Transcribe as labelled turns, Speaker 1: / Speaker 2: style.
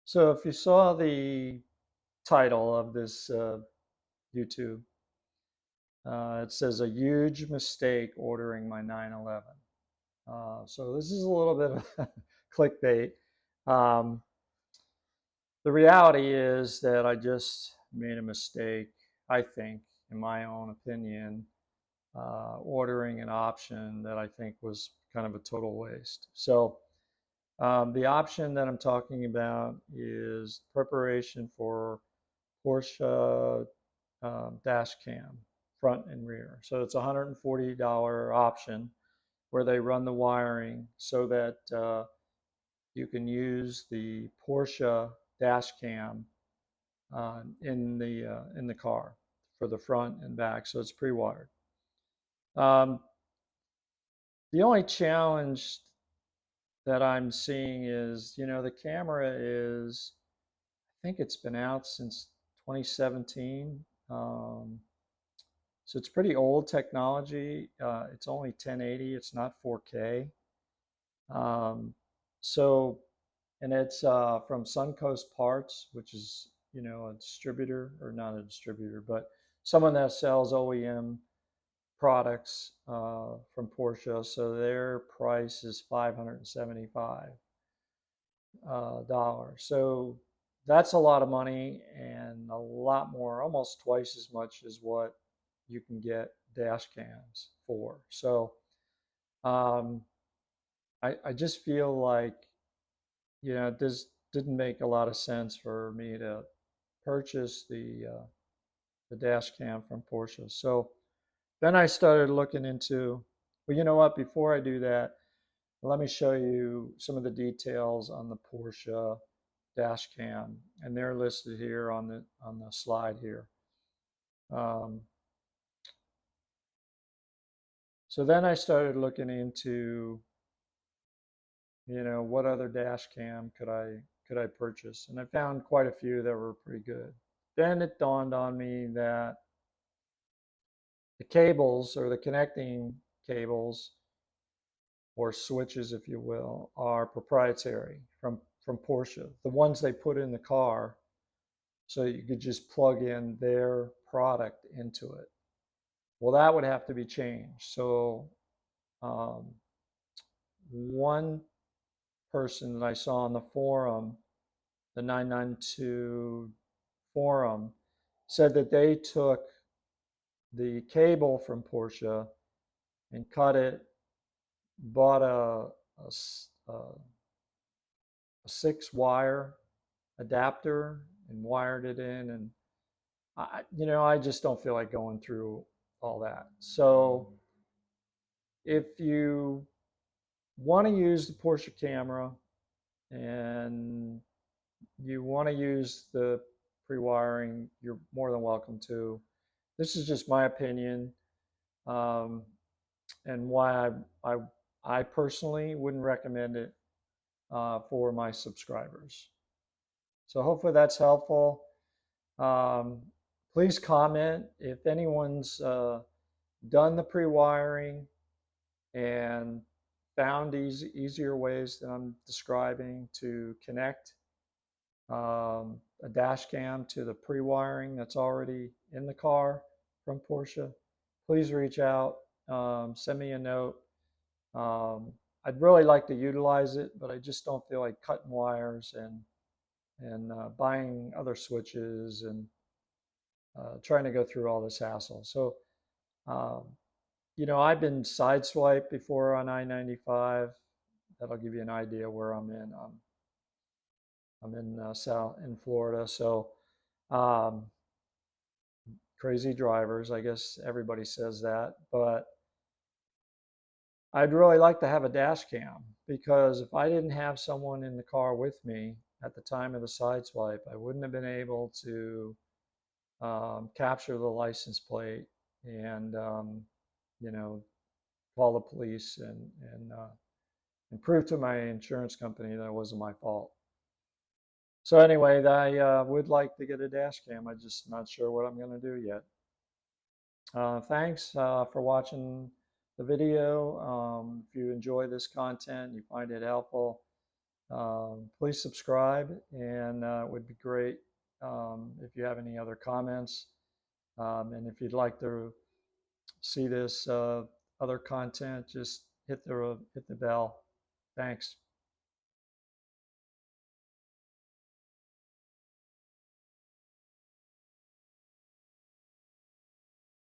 Speaker 1: So if you saw the title of this YouTube, it says a huge mistake ordering my 911. So this is a little bit of clickbait. Um, the reality is that I just made a mistake, I think, in my own opinion, ordering an option that I think was kind of a total waste. So the option that I'm talking about is preparation for Porsche dash cam, front and rear. So it's a $140 option where they run the wiring so that you can use the Porsche dash cam in the car for the front and back. So it's pre-wired. Um, the only challenge that I'm seeing is, the camera is, I think it's been out since 2017. So it's pretty old technology. It's only 1080. It's not 4K. Um, so, and it's from Suncoast Parts, which is, a distributor, or not a distributor, but someone that sells OEM products from Porsche. So their price is $575. So that's a lot of money and a lot more, almost twice as much as what you can get dash cams for. So um, I just feel like, this didn't make a lot of sense for me to purchase the dash cam from Porsche. So then I started looking into, well, you know what, before I do that, let me show you some of the details on the Porsche dash cam, and they're listed here on the slide here. Um, so then I started looking into, what other dash cam could I purchase, and I found quite a few that were pretty good. Then it dawned on me that the cables, or the connecting cables, or switches, if you will, are proprietary from Porsche. The ones they put in the car, so you could just plug in their product into it. Well, that would have to be changed. So um, one person that I saw on the forum, the 992 forum, said that they took the cable from Porsche and cut it, bought a 6 wire adapter and wired it in. And I just don't feel like going through all that. So if you want to use the Porsche camera and you want to use the pre-wiring, you're more than welcome to. This is just my opinion, um, and why I personally wouldn't recommend it for my subscribers. So hopefully that's helpful. Um, Please comment if anyone's done the pre-wiring and found easier ways that I'm describing to connect a dash cam to the pre-wiring that's already in the car from Porsche. Please reach out, send me a note. I'd really like to utilize it, but I just don't feel like cutting wires and buying other switches and trying to go through all this hassle. So, um, I've been sideswiped before on I-95. That'll give you an idea where I'm in. I'm in in Florida, so um, crazy drivers. I guess everybody says that, but I'd really like to have a dash cam, because if I didn't have someone in the car with me at the time of the sideswipe, I wouldn't have been able to capture the license plate and you know call the police and prove to my insurance company that it wasn't my fault. So anyway, I would like to get a dash cam. I'm just not sure what I'm going to do yet. Thanks for watching the video. If you enjoy this content, you find it helpful, Please subscribe, and it would be great if you have any other comments. And if you'd like to see this other content, just hit the bell. Thanks.